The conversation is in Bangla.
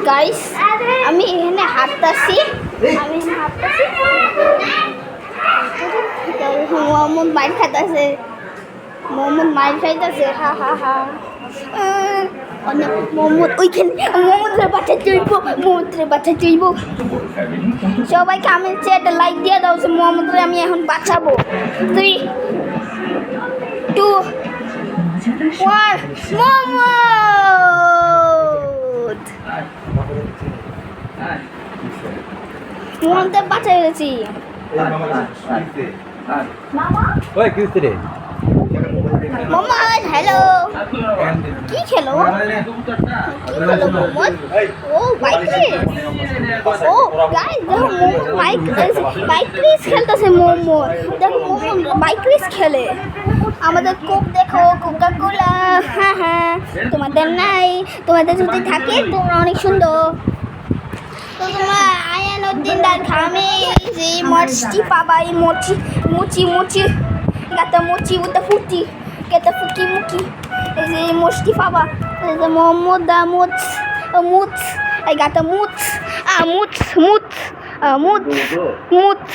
গাইস আমি এখানে হাঁটতাছি মোহাম্মদ মাইর খাইতেছে হা হা হা মোহাম্মদ ওইখানে মোহাম্মদের বাচ্চা চইব সবাই কমেন্টে একটা লাইক দিয়ে দাও যে মোহাম্মদরে আমি এখন বাঁচাবো 3 2 1 মোহাম্মদ বাঁচাই গেছি মামা হ্যালো কি খেলো মোহাম্মদ ও বাইক রেস ও গাইস দেখো মোহাম্মদ বাইক রেস খেলতেছে মোহাম্মদ দেখো মোহাম্মদ বাইক রেস খেলে আমাদের কোক দেখো কোকা কোলা হ্যাঁ তোমাদের নাই তোমাদের যদি থাকে তোমরা অনেক সুন্দর তো তোমরা আয়ানুদ্দিন দার ঘামে যে মরচি পাবা এই মুচি গাতা মুচি উতা ফুটি গাতা ফুকি মুকি এই যে মরচি পাবা এই যে মোহাম্মদ দা মুচ এই গাতা মুচ মুচ